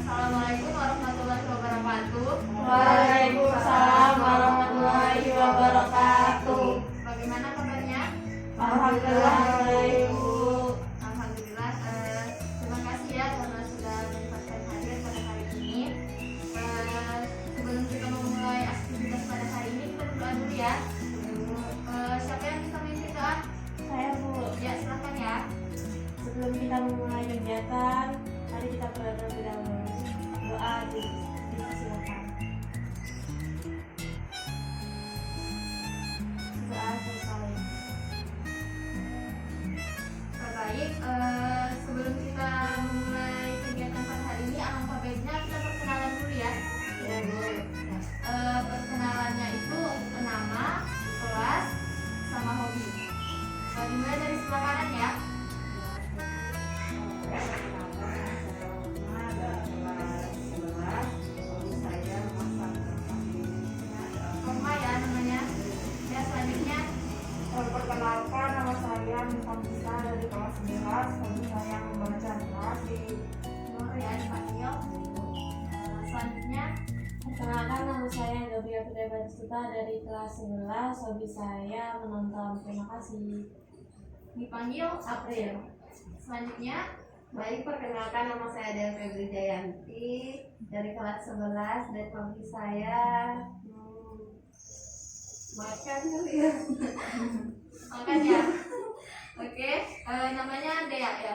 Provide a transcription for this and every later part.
Assalamualaikum warahmatullahi wabarakatuh. Waalaikumsalam warahmatullahi wabarakatuh. Bagaimana kabarnya? Alhamdulillah baik, Bu. Alhamdulillah. Terima kasih ya karena sudah menyempatkan hadir pada hari ini. Sebelum kita memulai aktivitas pada hari ini, kita berdoa dulu ya. Siapa yang bisa memimpin doa? Saya, Bu. Ya, silakan ya. Sebelum kita memulai kegiatan, mari kita berdoa terlebih dahulu. Doa disilakan. Doa selesai. Baik, sebelum kita memulai kegiatan pada hari ini, alangkah baiknya kita perkenalan dulu ya. Ya, Bu. Perkenalannya itu nama, kelas, sama hobi. Dimulai dari sebelah kanan ya. Roma ya namanya. Ya, selanjutnya Perkenalkan, nama saya Nifamisa dari kelas 11. Hobi saya membaca narasi. Nur ya dipanggil. Selanjutnya Perkenalkan, nama saya Dobia Putri Batistuta dari kelas 11. Hobi saya menonton. Terima kasih. dipanggil April. Selanjutnya Baik, perkenalkan nama saya Dea Febri Jayanti dari kelas 11 dan hobi saya makan kali ya. makan ya. Oke, namanya Dea ya.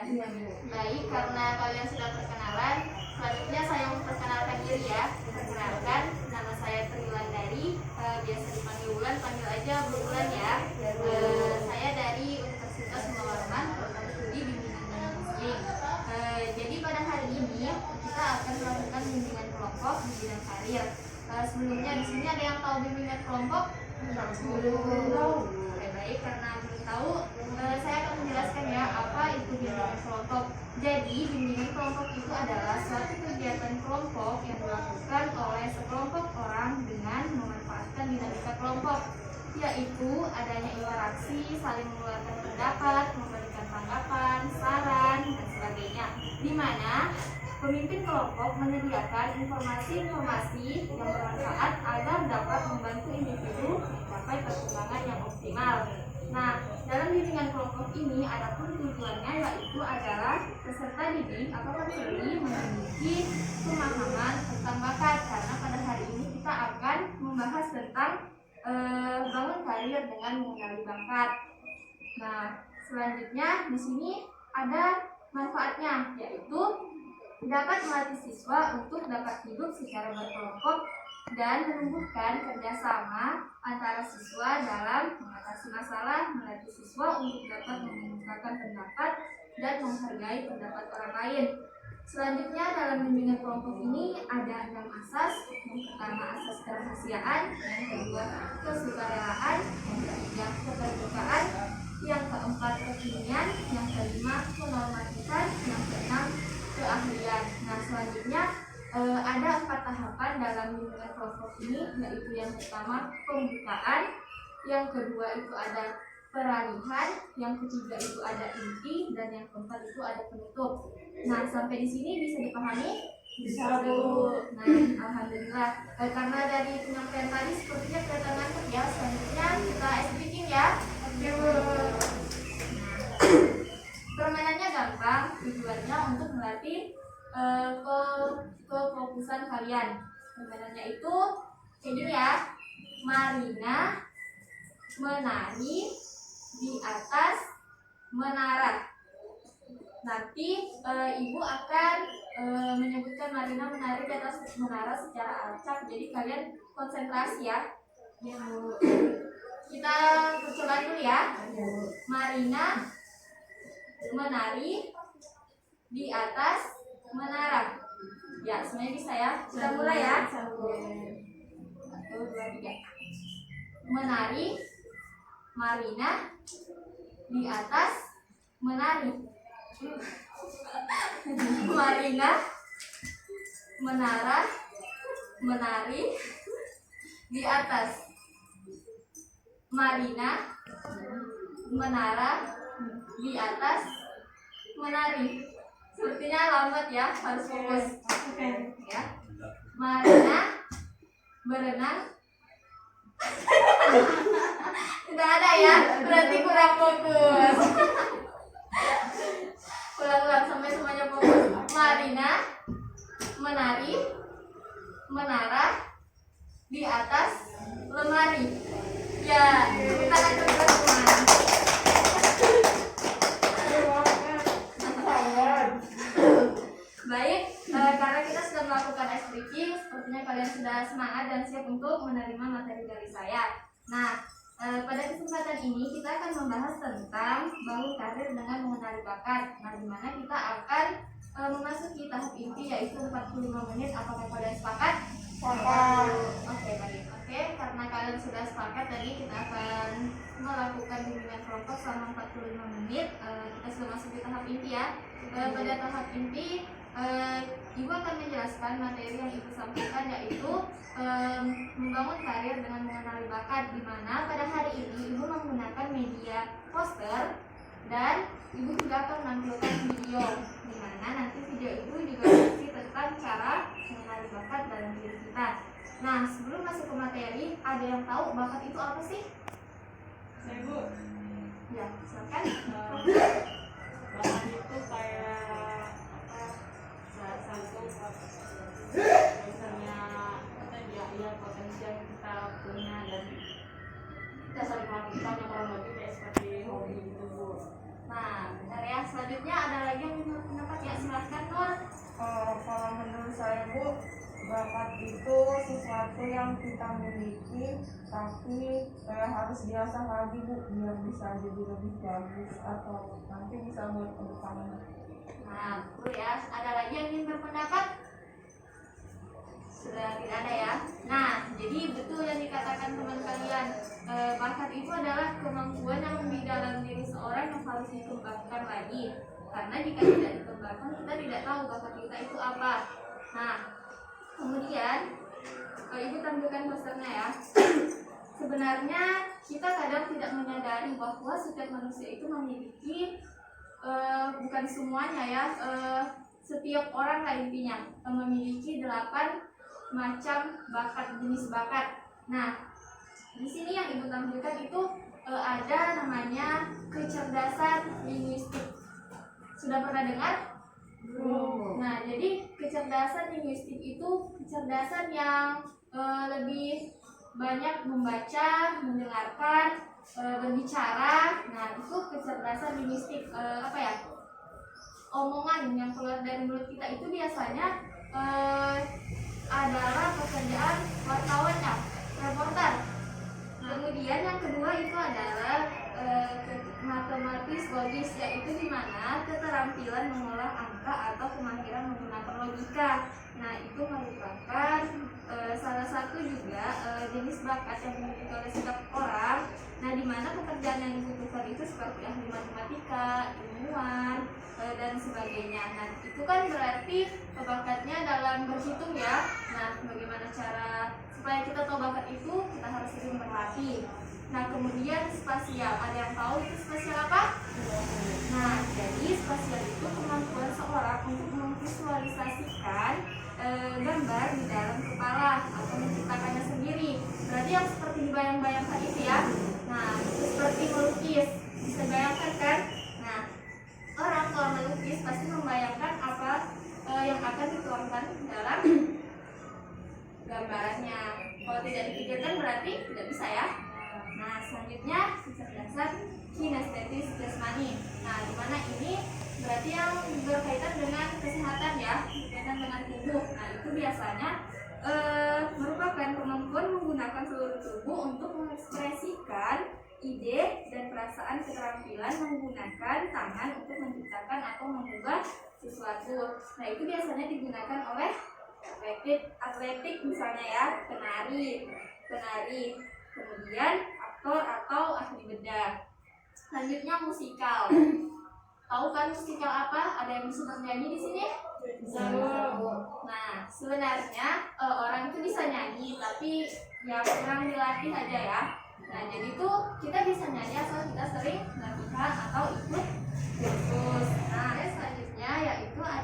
Baik, karena kalian sudah perkenalan, selanjutnya saya memperkenalkan diri ya. Perkenalkan, nama saya Trilandari, biasa dipanggil Wulan, panggil aja Bu Wulan ya. Saya dari Universitas Munawarman, program studi bimbingan muslim. Jadi pada hari ini kita akan melakukan bimbingan kelompok di bidang karir. Sebelumnya di sini ada yang tahu bimbingan kelompok? Belum tahu. Baik, karena belum tahu, saya akan menjelaskan ya apa itu bimbingan kelompok. Jadi bimbingan kelompok itu adalah suatu kegiatan kelompok yang dilakukan oleh sekelompok orang dengan memanfaatkan dinamika kelompok, yaitu adanya interaksi, saling mengeluarkan pendapat, memberikan tanggapan, saran, dan sebagainya, di mana pemimpin kelompok menyediakan informasi-informasi yang bermanfaat agar dapat membantu individu mencapai perkembangan yang optimal. Nah, dalam bimbingan kelompok ini ada pun tujuannya, yaitu adalah peserta didik atau peserta memiliki pemahaman tentang bakat, karena pada hari ini kita akan membahas tentang bangun karir dengan mengenali bakat. Nah, selanjutnya di sini ada manfaatnya, yaitu dapat melatih siswa untuk dapat hidup secara berkelompok dan menumbuhkan kerjasama antara siswa dalam mengatasi masalah, melatih siswa untuk dapat mengungkapkan pendapat dan menghargai pendapat orang lain. Selanjutnya dalam bimbingan kelompok ini ada 6 asas. Yang pertama asas kerahasiaan, yang kedua kesukarelaan, yang ketiga keterbukaan, yang keempat kekinian, yang kelima kenormatifan, yang keenam keahlian. Nah, selanjutnya ada 4 tahapan dalam bimbingan kelompok ini, yaitu yang pertama pembukaan, yang kedua itu ada peralihan, yang ketiga itu ada inti, dan yang keempat itu ada penutup. Nah, sampai di sini bisa dipahami? Bisa, Bu. Nah, alhamdulillah. Karena dari penyampaian tadi sepertinya kelihatan ngantuk ya. Selanjutnya kita speaking ya. Permainannya gampang, tujuannya untuk melatih kefokusan kalian. Permainannya itu kayak gini ya. Marina menari di atas menara. Nanti ibu akan menyebutkan Marina menari di atas menara secara acak. Jadi kalian konsentrasi ya. Kita percobaan dulu ya. Marina menari di atas menara. Ya, semuanya bisa ya. Kita mulai ya. 1, 2, 3. Menari, Marina di atas menari. Marina menara menari di atas. Marina menara di atas menari. Sepertinya lambat ya, harus fokus. Oke. Ya. Marina berenang. Tidak ada ya, berarti kurang fokus. Ulang-ulang sampai semuanya fokus. Marina menari menara di atas lemari. Ya, tepuk tangan untuk teman-teman. Baik, karena kita sudah melakukan SPQ, sepertinya kalian sudah semangat dan siap untuk menerima materi dari saya. Nah, pada kesempatan ini kita akan membahas tentang bangun karir dengan mengenali bakat. Nah, di mana kita akan memasuki tahap inti yaitu 45 menit. Apakah kalian sepakat? Sepakat. Oke, baik. Oke, karena kalian sudah sepakat, tadi kita akan melakukan bimbingan kelompok selama 45 menit. Kita sudah masuk di tahap inti ya. Pada tahap inti, Ibu akan menjelaskan materi yang Ibu sampaikan, yaitu membangun karir dengan mengenali bakat, di mana pada hari ini Ibu menggunakan media poster dan Ibu juga akan menampilkan video, di mana nanti video itu juga berisi tentang cara mengenali bakat dalam diri kita. Nah, sebelum masuk ke materi, ada yang tahu bakat itu apa sih? Saya Bu, Ya, silakan. bahan itu kayak satu misalnya dia potensi yang kita punya dan kita saling melakukan yang kurang lebih kayak seperti hobi gitu Bu. Nah, benar ya. Selanjutnya ada lagi yang menurut pendapat ya, silakan Nur. Kalau menurut saya Bu, bakat itu sesuatu yang kita miliki tapi harus diasah lagi Bu, biar bisa jadi lebih bagus atau nanti bisa buat ke depannya. Nah, betul ya. Ada lagi yang ingin berpendapat? Sudah tidak ada ya. Nah, jadi betul yang dikatakan teman kalian. Bakat itu adalah kemampuan yang di dalam diri seorang yang harus dikembangkan lagi. Karena jika tidak dikembangkan, kita tidak tahu bakat kita itu apa. Nah, kemudian Ibu tampilkan posternya ya. Sebenarnya kita kadang tidak menyadari bahwa setiap manusia itu memiliki bukan semuanya ya, setiap orang lah intinya memiliki 8 macam bakat, jenis bakat. Nah, di sini yang Ibu tampilkan itu ada namanya kecerdasan linguistik. Sudah pernah dengar? Nah, jadi kecerdasan linguistik itu kecerdasan yang lebih banyak membaca, mendengarkan, berbicara. Nah, itu kecerdasan linguistik. Apa ya? Omongan yang keluar dari mulut kita itu biasanya adalah pekerjaan wartawan ya, reporter. Kemudian yang kedua itu adalah matematis logis, yaitu di mana keterampilan mengolah angka atau kemahiran menggunakan logika. Nah, itu merupakan salah satu juga jenis bakat yang dimiliki oleh setiap orang. Nah, di mana pekerjaan yang dibutuhkan itu seperti ahli matematika, ilmuwan, dan sebagainya. Nah, itu kan berarti bakatnya dalam berhitung ya. Nah, bagaimana cara supaya kita tahu bakat itu, kita harus sering berlatih. Nah, kemudian spasial, ada yang tahu itu spasial apa? Nah, jadi spasial itu kemampuan seorang untuk memvisualisasikan gambar di dalam kepala atau menciptakannya sendiri. Berarti yang seperti dibayang-bayangkan itu ya. Nah, itu seperti melukis, bisa bayangkan kan? Nah, orang kalau melukis pasti membayangkan apa yang akan dituangkan dalam gambarannya. Kalau tidak dipikirkan berarti tidak bisa ya. Nah, selanjutnya kecerdasan kinestetis jasmani. Nah, di mana ini berarti yang berkaitan dengan kesehatan ya, berkaitan dengan tubuh. Nah, itu biasanya merupakan kemampuan menggunakan seluruh tubuh untuk mengekspresikan ide dan perasaan, keterampilan menggunakan tangan untuk menciptakan atau mengubah sesuatu. Nah, itu biasanya digunakan oleh atletik misalnya ya, penari, kemudian aktor atau ahli bedah. Selanjutnya musikal. Tahu kan musikal apa? Ada yang bisa bernyanyi di sini? Nah, sebenarnya orang itu bisa nyanyi, tapi ya kurang dilatih aja ya. Nah, jadi tuh kita bisa nyanyi asal kita sering latihan atau ikut kursus. Nah, selanjutnya yaitu ada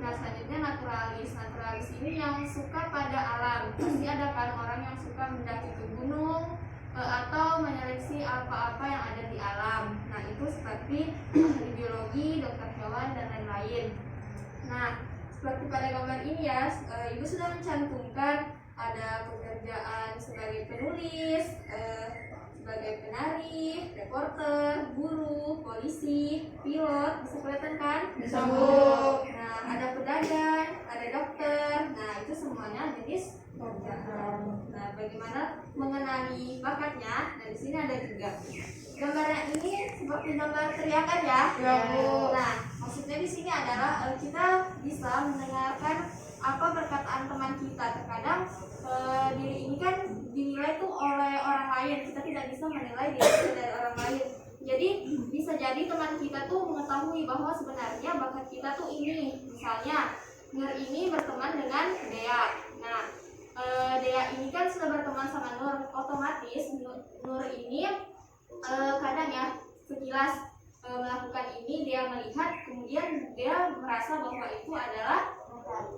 Nah, selanjutnya naturalis. Naturalis ini yang suka pada alam. Pasti ada kan orang yang suka mendaki ke gunung atau menyeleksi apa-apa yang ada di alam. Nah, itu seperti ahli biologi, dokter hewan, dan lain-lain. Nah, seperti pada gambar ini ya, Ibu sudah mencantumkan ada pekerjaan sebagai penulis, sebagai penari, reporter, guru, polisi, pilot, bisa kelihatan kan? Bisa, Bu. Nah, ada pedagang, ada dokter. Nah, itu semuanya jenis pekerjaan. Nah, bagaimana mengenali bakatnya? Nah, di sini ada juga. Gambarnya ini seperti gambar teriakan ya. Ya, Bu. Nah, maksudnya di sini adalah kita bisa mendengarkan apa perkataan teman kita. Terkadang diri ini kan dinilai tuh oleh orang lain. Kita tidak bisa menilai diri kita dari orang lain. Jadi bisa jadi teman kita tuh mengetahui bahwa sebenarnya bakat kita tuh ini. Misalnya Nur ini berteman dengan Dea. Nah, Dea ini kan sudah berteman sama Nur, otomatis Nur ini kadang ya sekilas melakukan ini, dia melihat, kemudian dia merasa bahwa itu adalah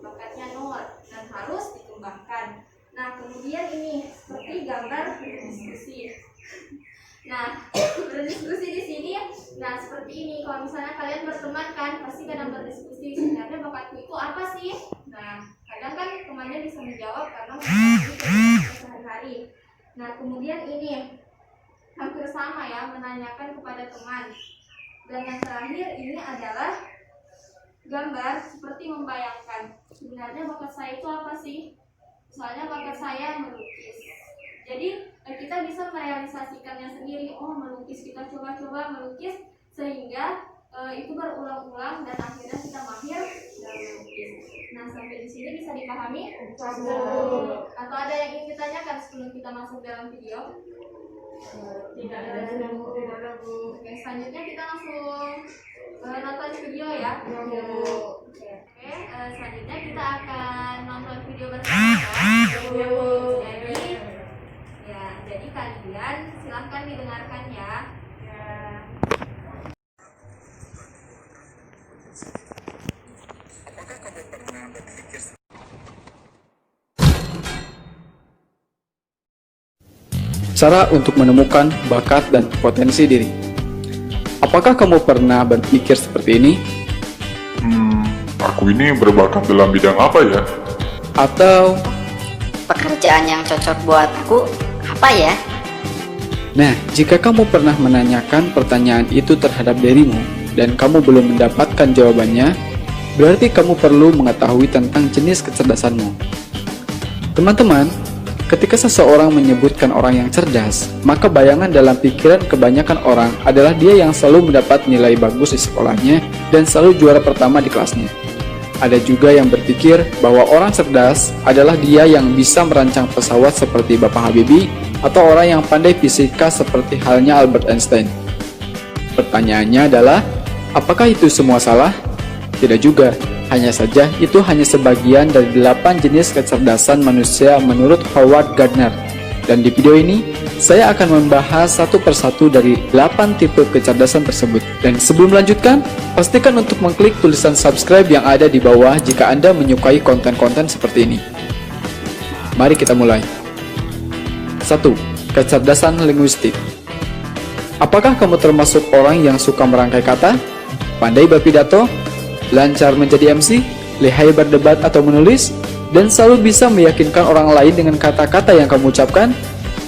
bakatnya Nur dan harus dikembangkan. Nah, kemudian ini seperti gambar berdiskusi. Nah, berdiskusi di sini, nah seperti ini. Kalau misalnya kalian berteman kan, pasti kadang berdiskusi. Sebenarnya bakatku itu apa sih? Nah, kadang kan temannya bisa menjawab karena mengetahui sehari-hari. Nah, kemudian ini hampir sama ya, menanyakan kepada teman. Dan yang terakhir ini adalah gambar seperti membayangkan. Sebenarnya bakat saya itu apa sih? Soalnya bakat saya melukis. Jadi kita bisa merealisasikannya sendiri. Oh, melukis, kita coba-coba melukis sehingga itu berulang-ulang dan akhirnya kita mahir dalam melukis. Nah, sampai di sini bisa dipahami? Atau ada yang ingin ditanyakan sebelum kita masuk dalam video? Tidak ada, Bu. Oke, selanjutnya kita langsung nonton video ya. Oke, selanjutnya kita akan nonton video bersama. Jadi kalian silahkan didengarkan ya. Apakah kamu pernah berpikir cara untuk menemukan bakat dan potensi diri? Apakah kamu pernah berpikir seperti ini? Aku ini berbakat dalam bidang apa ya? Atau, Pekerjaan yang cocok buat aku apa ya? nah, jika kamu pernah menanyakan pertanyaan itu terhadap dirimu dan kamu belum mendapatkan jawabannya, berarti kamu perlu mengetahui tentang jenis kecerdasanmu. Teman-teman, ketika seseorang menyebutkan orang yang cerdas, maka bayangan dalam pikiran kebanyakan orang adalah dia yang selalu mendapat nilai bagus di sekolahnya dan selalu juara pertama di kelasnya. Ada juga yang berpikir bahwa orang cerdas adalah dia yang bisa merancang pesawat seperti Bapak Habibie atau orang yang pandai fisika seperti halnya Albert Einstein. Pertanyaannya adalah, apakah itu semua salah? Tidak juga, hanya saja itu hanya sebagian dari 8 jenis kecerdasan manusia menurut Howard Gardner. Dan di video ini, saya akan membahas satu persatu dari 8 tipe kecerdasan tersebut. Dan sebelum melanjutkan, pastikan untuk mengklik tulisan subscribe yang ada di bawah jika Anda menyukai konten-konten seperti ini. Mari kita mulai. 1. Kecerdasan linguistik. Apakah kamu termasuk orang yang suka merangkai kata, pandai berpidato, lancar menjadi MC, lihai berdebat atau menulis, dan selalu bisa meyakinkan orang lain dengan kata-kata yang kamu ucapkan?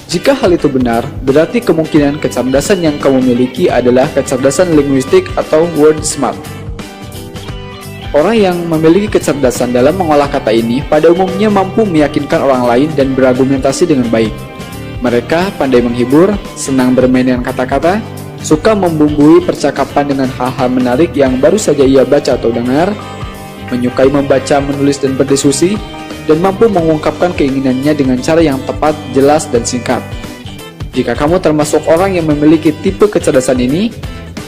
Jika hal itu benar, berarti kemungkinan kecerdasan yang kamu miliki adalah kecerdasan linguistik atau word smart. Orang yang memiliki kecerdasan dalam mengolah kata ini pada umumnya mampu meyakinkan orang lain dan berargumentasi dengan baik. Mereka pandai menghibur, senang bermain dengan kata-kata, suka membumbui percakapan dengan hal-hal menarik yang baru saja ia baca atau dengar, menyukai membaca, menulis, dan berdiskusi, dan mampu mengungkapkan keinginannya dengan cara yang tepat, jelas, dan singkat. Jika kamu termasuk orang yang memiliki tipe kecerdasan ini,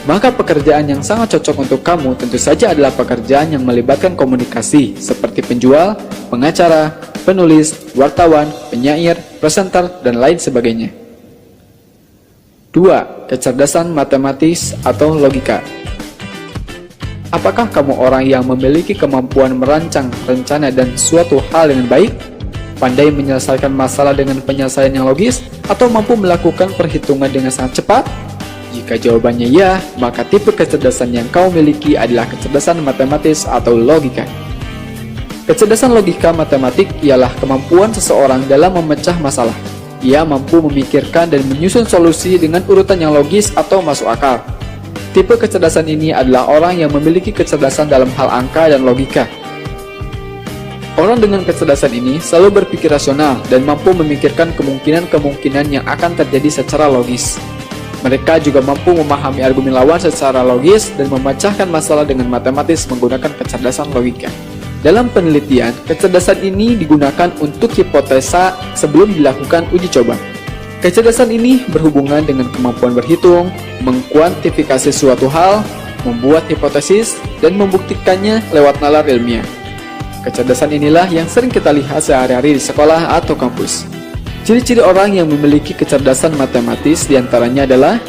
maka pekerjaan yang sangat cocok untuk kamu tentu saja adalah pekerjaan yang melibatkan komunikasi seperti penjual, pengacara, penulis, wartawan, penyair, presenter, dan lain sebagainya. 2. Kecerdasan matematis atau logika. Apakah kamu orang yang memiliki kemampuan merancang rencana dan suatu hal dengan baik? Pandai menyelesaikan masalah dengan penyelesaian yang logis? Atau mampu melakukan perhitungan dengan sangat cepat? Jika jawabannya ya, maka tipe kecerdasan yang kau miliki adalah kecerdasan matematis atau logika. Kecerdasan logika matematik ialah kemampuan seseorang dalam memecah masalah. Ia mampu memikirkan dan menyusun solusi dengan urutan yang logis atau masuk akal. Tipe kecerdasan ini adalah orang yang memiliki kecerdasan dalam hal angka dan logika. Orang dengan kecerdasan ini selalu berpikir rasional dan mampu memikirkan kemungkinan-kemungkinan yang akan terjadi secara logis. Mereka juga mampu memahami argumen lawan secara logis dan memecahkan masalah dengan matematis menggunakan kecerdasan logika. Dalam penelitian, kecerdasan ini digunakan untuk hipotesa sebelum dilakukan uji coba. Kecerdasan ini berhubungan dengan kemampuan berhitung, mengkuantifikasi suatu hal, membuat hipotesis, dan membuktikannya lewat nalar ilmiah. Kecerdasan inilah yang sering kita lihat sehari-hari di sekolah atau kampus. Ciri-ciri orang yang memiliki kecerdasan matematis diantaranya adalah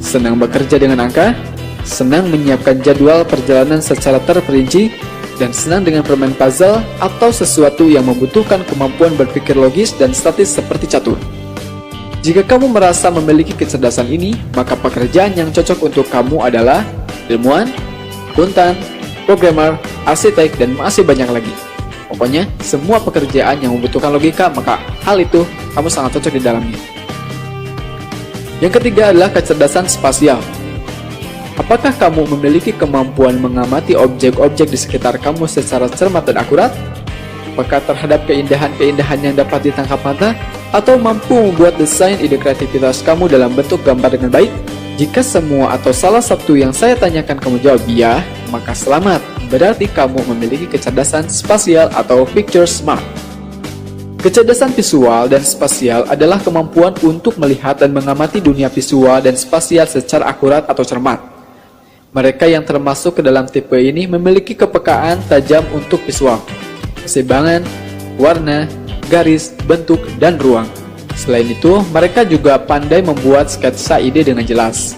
senang bekerja dengan angka, senang menyiapkan jadwal perjalanan secara terperinci, dan senang dengan permain puzzle atau sesuatu yang membutuhkan kemampuan berpikir logis dan statis seperti catur. Jika kamu merasa memiliki kecerdasan ini, maka pekerjaan yang cocok untuk kamu adalah ilmuwan, akuntan, programmer, arsitek, dan masih banyak lagi. Pokoknya, semua pekerjaan yang membutuhkan logika, maka hal itu kamu sangat cocok di dalamnya. Yang ketiga adalah kecerdasan spasial. Apakah kamu memiliki kemampuan mengamati objek-objek di sekitar kamu secara cermat dan akurat? Apakah terhadap keindahan-keindahan yang dapat ditangkap mata? Atau mampu membuat desain ide kreativitas kamu dalam bentuk gambar dengan baik? Jika semua atau salah satu yang saya tanyakan kamu jawab ya, maka selamat, berarti kamu memiliki kecerdasan spasial atau picture smart. Kecerdasan visual dan spasial adalah kemampuan untuk melihat dan mengamati dunia visual dan spasial secara akurat atau cermat. Mereka yang termasuk ke dalam tipe ini memiliki kepekaan tajam untuk visual, keseimbangan, warna, garis, bentuk, dan ruang. Selain itu, mereka juga pandai membuat sketsa ide dengan jelas.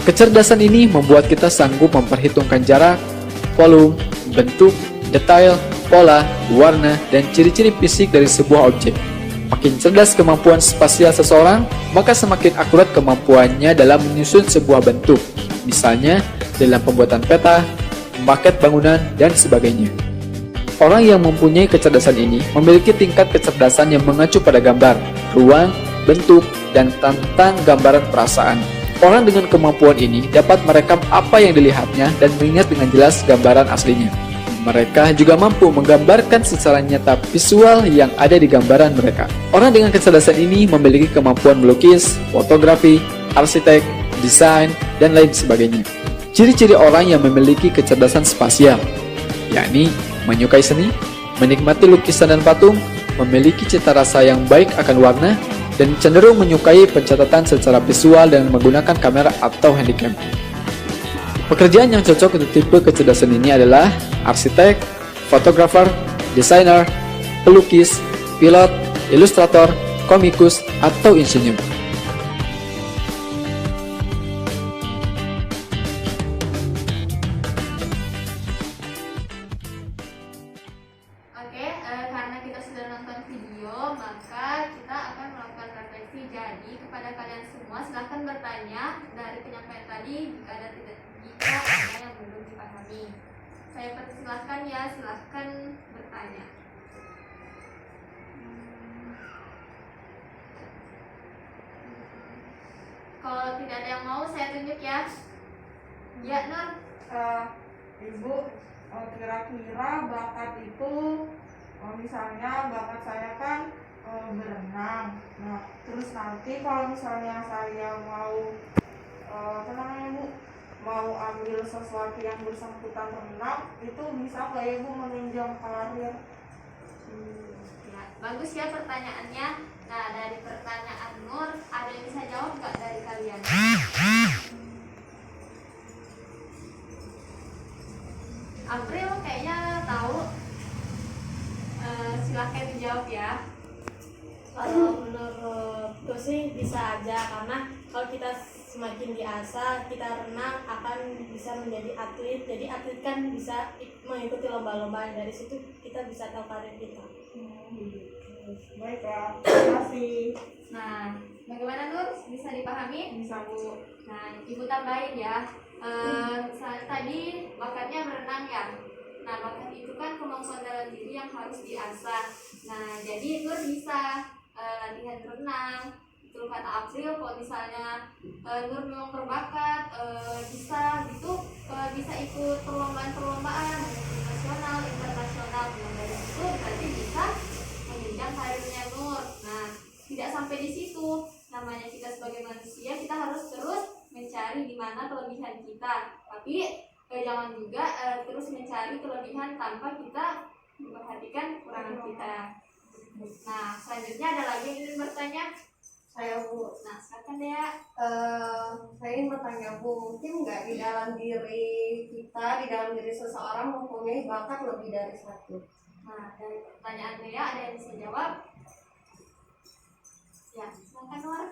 Kecerdasan ini membuat kita sanggup memperhitungkan jarak, volume, bentuk, detail, pola, warna, dan ciri-ciri fisik dari sebuah objek. Makin cerdas kemampuan spasial seseorang, maka semakin akurat kemampuannya dalam menyusun sebuah bentuk, misalnya dalam pembuatan peta, maket bangunan, dan sebagainya. Orang yang mempunyai kecerdasan ini memiliki tingkat kecerdasan yang mengacu pada gambar, ruang, bentuk, dan tentang gambaran perasaan. Orang dengan kemampuan ini dapat merekam apa yang dilihatnya dan mengingat dengan jelas gambaran aslinya. Mereka juga mampu menggambarkan secara nyata visual yang ada di gambaran mereka. Orang dengan kecerdasan ini memiliki kemampuan melukis, fotografi, arsitek, desain, dan lain sebagainya. Ciri-ciri orang yang memiliki kecerdasan spasial, yakni menyukai seni, menikmati lukisan dan patung, memiliki cita rasa yang baik akan warna, dan cenderung menyukai pencatatan secara visual dengan menggunakan kamera atau handycam. Pekerjaan yang cocok untuk tipe kecerdasan ini adalah arsitek, fotografer, desainer, pelukis, pilot, ilustrator, komikus, atau insinyur. Karena kita sudah nonton video, maka kita akan melakukan refleksi. Jadi kepada kalian semua silahkan bertanya dari penyampaian tadi jika ada yang belum dipahami. Saya persilahkan ya, silahkan bertanya. Kalau tidak ada yang mau, saya tunjuk ya. Ya, Nur. Ibu, kira-kira bakat itu, misalnya bakat saya kan berenang. Nah, terus nanti kalau misalnya saya mau mau ambil sesuatu yang bersangkutan renang, itu bisa nggak ya Bu menunjang karir? Ya, bagus ya pertanyaannya. Nah, dari pertanyaan Nur, ada yang bisa jawab nggak dari kalian? April kayaknya tahu. Silahkan dijawab ya. Kalau menurutku sih bisa aja, karena kalau kita semakin diasah kita renang akan bisa menjadi atlet. Jadi atlet kan bisa mengikuti lomba-lomba, dari situ kita bisa tahu karir kita. Baiklah, terima kasih. Nah, bagaimana Nur? Bisa dipahami? Bisa Bu. Nah, Ibu tambahin ya. Tadi bakatnya berenang ya. Nah, bakat itu kan kemampuan dalam diri yang harus diasah. Nah, jadi Nur bisa latihan berenang. Itu kata April, kalau misalnya Nur memang berbakat, bisa gitu, bisa ikut perlombaan-perlombaan nasional, internasional. Nah, dari situ berarti bisa menunjang karirnya Nur. Nah, tidak sampai di situ. Namanya kita sebagai manusia, kita harus terus mencari di mana kelebihan kita. Tapi jangan juga terus mencari kelebihan tanpa kita memperhatikan kekurangan kita. Nah, selanjutnya ada lagi yang ingin bertanya? Saya Bu. Nah, silakan ya. Saya ingin bertanya Bu, mungkin nggak di dalam diri kita, di dalam diri seseorang mempunyai bakat lebih dari satu? Nah, dari pertanyaan Dea ada yang bisa jawab? Ya, silakan Nur.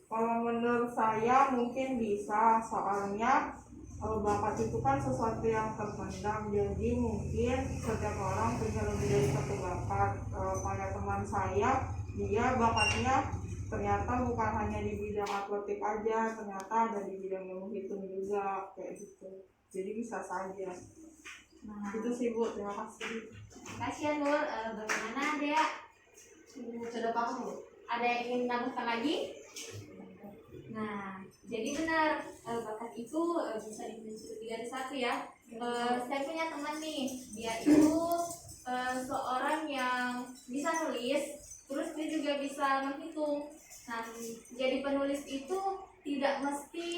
Kalau menurut saya mungkin bisa, soalnya bakat itu kan sesuatu yang terpendam, jadi mungkin setiap orang punya lebih dari satu bakat. Kayak teman saya, dia bakatnya ternyata bukan hanya di bidang atletik aja, ternyata ada di bidang ilmu hitung juga, kayak gitu. Jadi bisa saja. Nah, Itu sih Bu, terima kasih. terima kasih ya Nur. Bagaimana Dea? Sudah paham Bu? Ada yang ingin menambahkan lagi? Nah, jadi benar, bakat itu bisa dimensi lebih dari satu ya. Saya punya teman nih, dia itu seorang yang bisa nulis, terus dia juga bisa menghitung. Nah, jadi penulis itu tidak mesti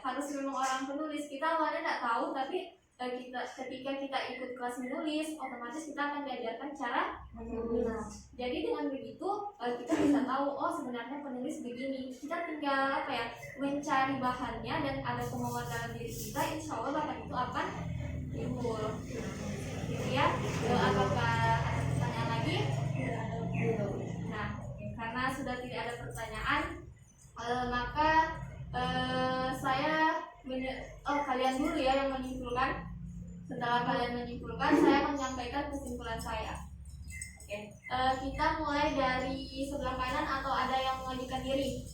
harus memang orang penulis. Kita awalnya nggak tahu, tapi ketika kita ikut kelas menulis, otomatis kita akan diajarkan cara menulis. Nah, jadi dengan begitu kita bisa tahu, oh sebenarnya penulis begini. Kita tinggal mencari bahannya dan ada kemauan dalam diri kita, insya Allah bakat itu akan timbul. Gitu ya. Apakah ada pertanyaan lagi? Nah, karena sudah tidak ada pertanyaan, maka kalian dulu ya yang menyimpulkan. Setelah kalian menyimpulkan, saya akan menyampaikan kesimpulan saya. Oke, kita mulai dari sebelah kanan atau ada yang mengajukan diri?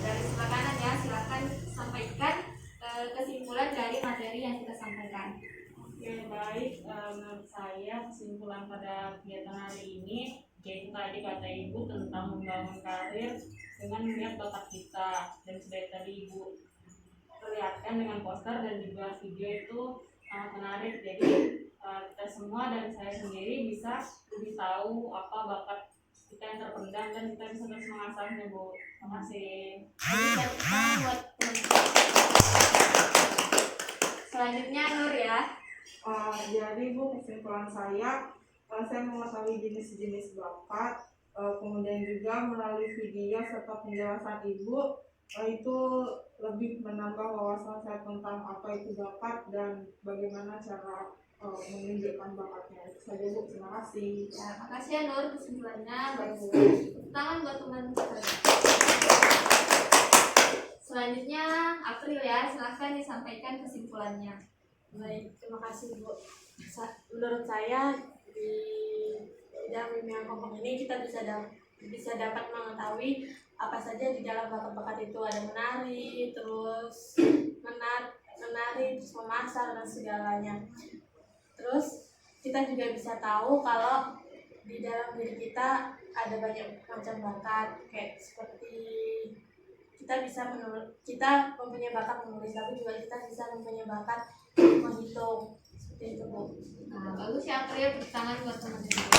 Dari sebelah kanan ya, silakan sampaikan kesimpulan dari materi yang kita sampaikan. Oke, baik. Menurut saya kesimpulan pada kegiatan hari ini yaitu tadi kata Ibu tentang membangun karir dengan melihat bakat kita, dan sebaik tadi Ibu perlihatkan dengan poster dan juga video itu sangat menarik. Jadi kita semua dan saya sendiri bisa lebih tahu apa bakat kita yang terpendam dan kita bisa terus mengasahnya Bu. Terima kasih. Selanjutnya Nur ya. Jadi Bu, kesimpulan saya mengetahui jenis-jenis bakat, kemudian juga melalui video serta penjelasan Ibu itu lebih menambah wawasan saya tentang apa itu bakat dan bagaimana cara menunjukkan bakatnya. Itu saja Bu, terima kasih. Ya, makasih ya Nur kesimpulannya. Bagus. Tangan buat teman saya. Selanjutnya April ya, silahkan disampaikan kesimpulannya. Baik, terima kasih Bu. Menurut saya di bidang bimbingan kelompok ini kita bisa dapat mengetahui apa saja di dalam bakat-bakat itu. Ada menari, terus terus memasak dan segalanya. Terus kita juga bisa tahu kalau di dalam diri kita ada banyak macam bakat, kayak seperti kita mempunyai bakat menulis, tapi juga kita bisa mempunyai bakat menghitung, seperti itu Bu. Nah, bagus ya April, tepuk tangan buat teman-teman.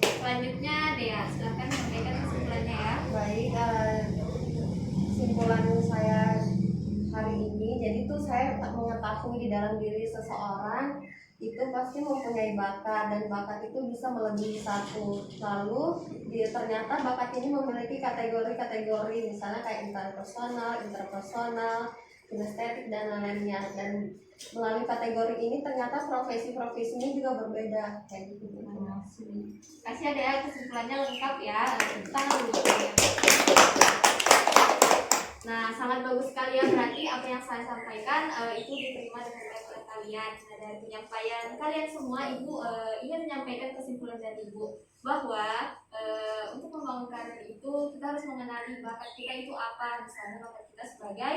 Selanjutnya Dea, silahkan sampaikan kesimpulannya ya. Baik, kesimpulan saya hari ini, jadi tuh saya mengetahui di dalam diri seseorang itu pasti mempunyai bakat, dan bakat itu bisa melebihi satu. Lalu ternyata bakat ini memiliki kategori-kategori, misalnya kayak interpersonal, kinestetik dan lain-lainnya. Dan melalui kategori ini ternyata profesi-profesinya juga berbeda kayak gitu. Kasih ada ya, kesimpulannya lengkap ya. Tangan dulu. Nah, sangat bagus sekali ya, berarti apa yang saya sampaikan itu diterima dengan baik oleh kalian. Nah, dari penyampaian kalian semua, Ibu ingin menyampaikan kesimpulan dari Ibu bahwa untuk membangun karir itu kita harus mengenali bakat kita itu apa. Misalnya bakat kita sebagai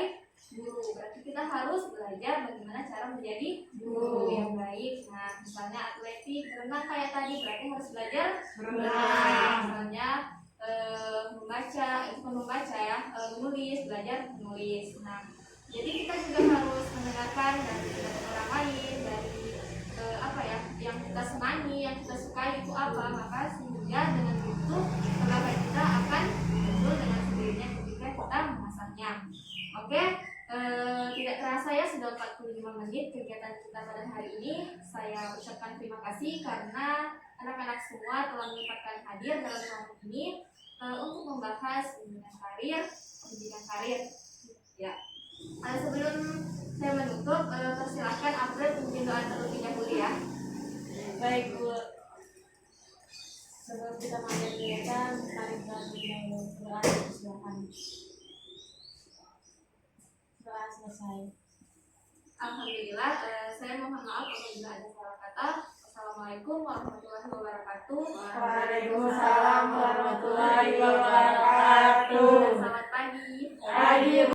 guru, berarti kita harus belajar bagaimana cara menjadi guru yang baik. Nah, misalnya atletik, berenang kayak tadi, berarti harus belajar berenang. Misalnya membaca ya, menulis, belajar menulis. Nah, jadi kita juga harus mendengarkan dari orang lain, dari apa ya, yang kita senangi, yang kita sukai itu apa, maka sehingga dengan itu bakat kita akan muncul dengan sendirinya ketika kita mengasahnya. Oke, tidak terasa ya sudah 45 menit kegiatan kita pada hari ini. Saya ucapkan terima kasih karena anak-anak semua telah menyempatkan hadir dalam ruangan ini untuk membahas pendidikan karir. Ya. Sebelum saya menutup, persilakan April pimpin doa terlebih dahulu ya. Baik Bu, sebelum kita mulai kegiatan, mari kita berdoa. Silakan. Doa selesai. Alhamdulillah, saya mohon maaf apabila ada salah kata. Assalamualaikum warahmatullahi wabarakatuh. Waalaikumsalam warahmatullahi wabarakatuh. Selamat pagi. Pagi.